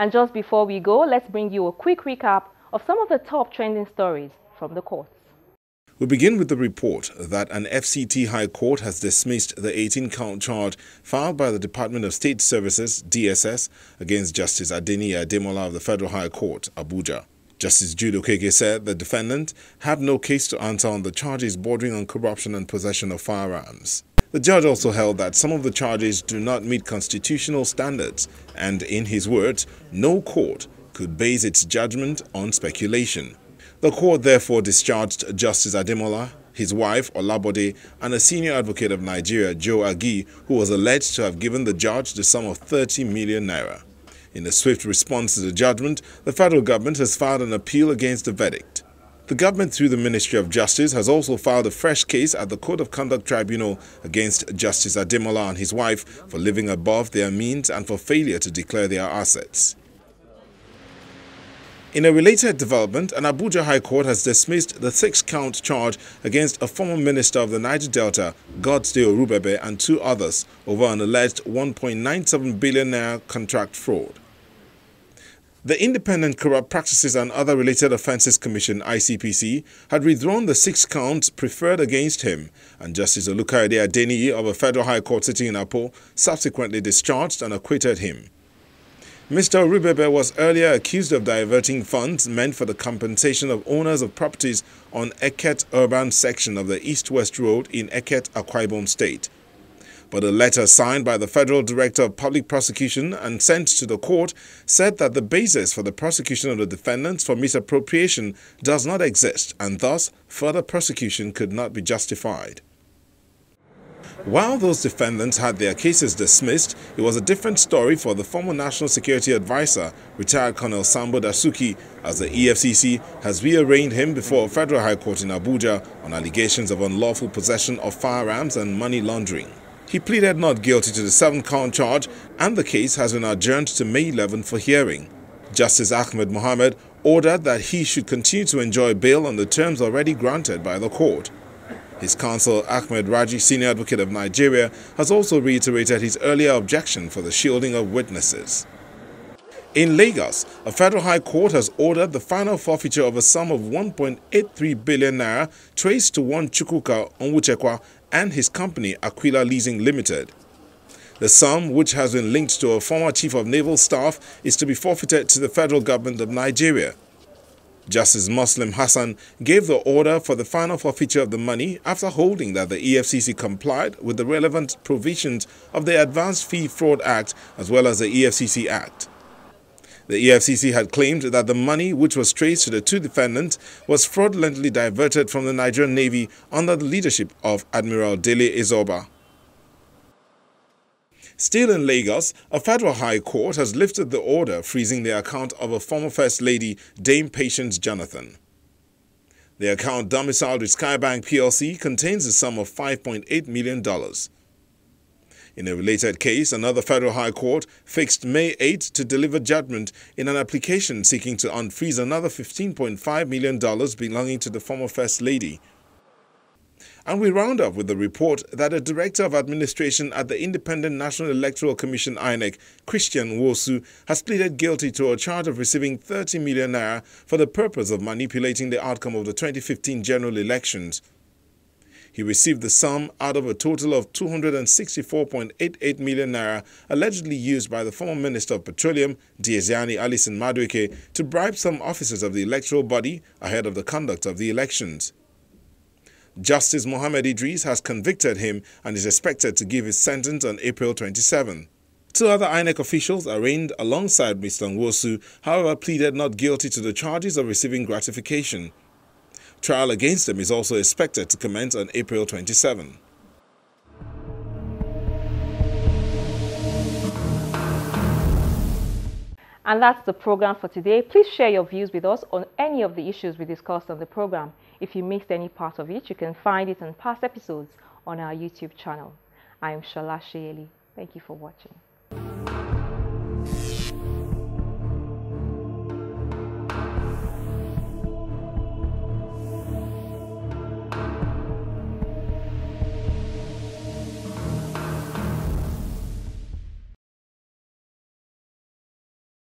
And just before we go, let's bring you a quick recap of some of the top trending stories from the courts. We begin with the report that an FCT High Court has dismissed the 18-count charge filed by the Department of State Services, DSS, against Justice Adeniyi Ademola of the Federal High Court, Abuja. Justice Jude Okeke said the defendant had no case to answer on the charges bordering on corruption and possession of firearms. The judge also held that some of the charges do not meet constitutional standards and, in his words, no court could base its judgment on speculation. The court therefore discharged Justice Ademola, his wife Olabode, and a senior advocate of Nigeria, Joe Agi, who was alleged to have given the judge the sum of 30 million naira. In a swift response to the judgment, the federal government has filed an appeal against the verdict. The government, through the Ministry of Justice, has also filed a fresh case at the Code of Conduct Tribunal against Justice Ademola and his wife for living above their means and for failure to declare their assets. In a related development, an Abuja High Court has dismissed the 6-count charge against a former minister of the Niger Delta, Godsday Orubebe, and 2 others over an alleged 1.97 billion naira contract fraud. The Independent Corrupt Practices and Other Related Offences Commission, ICPC, had withdrawn the 6 counts preferred against him, and Justice Olukayode Adeniyi of a federal high court sitting in Apo subsequently discharged and acquitted him. Mr. Orubebe was earlier accused of diverting funds meant for the compensation of owners of properties on Eket urban section of the East-West Road in Eket, Akwa Ibom State. But a letter signed by the Federal Director of Public Prosecution and sent to the court said that the basis for the prosecution of the defendants for misappropriation does not exist, and thus further prosecution could not be justified. While those defendants had their cases dismissed, it was a different story for the former National Security Advisor, retired Colonel Sambo Dasuki, as the EFCC has rearraigned him before a federal high court in Abuja on allegations of unlawful possession of firearms and money laundering. He pleaded not guilty to the 7-count charge, and the case has been adjourned to May 11 for hearing. Justice Ahmed Mohammed ordered that he should continue to enjoy bail on the terms already granted by the court. His counsel, Ahmed Raji, senior advocate of Nigeria, has also reiterated his earlier objection for the shielding of witnesses. In Lagos, a federal high court has ordered the final forfeiture of a sum of 1.83 billion naira traced to one Chukwuka Onwuchekwa and his company Aquila Leasing Limited. The sum, which has been linked to a former chief of naval staff, is to be forfeited to the federal government of Nigeria. Justice Muslim Hassan gave the order for the final forfeiture of the money after holding that the EFCC complied with the relevant provisions of the Advanced Fee Fraud Act as well as the EFCC Act. The EFCC had claimed that the money, which was traced to the 2 defendants, was fraudulently diverted from the Nigerian Navy under the leadership of Admiral Dele Ezoba. Still in Lagos, a federal high court has lifted the order freezing the account of a former First Lady, Dame Patience Jonathan. The account, domiciled with Skybank PLC, contains a sum of $5.8 million. In a related case, another federal high court fixed May 8 to deliver judgment in an application seeking to unfreeze another $15.5 million belonging to the former First Lady. And we round up with the report that a Director of Administration at the Independent National Electoral Commission INEC, Christian Wosu, has pleaded guilty to a charge of receiving 30 million naira for the purpose of manipulating the outcome of the 2015 general elections. He received the sum out of a total of 264.88 million naira allegedly used by the former Minister of Petroleum, Diezani Alison Madueke, to bribe some officers of the electoral body ahead of the conduct of the elections. Justice Mohammed Idris has convicted him and is expected to give his sentence on April 27. 2 other INEC officials arraigned alongside Mr. Nwosu, however, pleaded not guilty to the charges of receiving gratification. Trial against them is also expected to commence on April 27. And that's the program for today. Please share your views with us on any of the issues we discussed on the program. If you missed any part of it, you can find it in past episodes on our YouTube channel. I am Shola Sheyeli. Thank you for watching.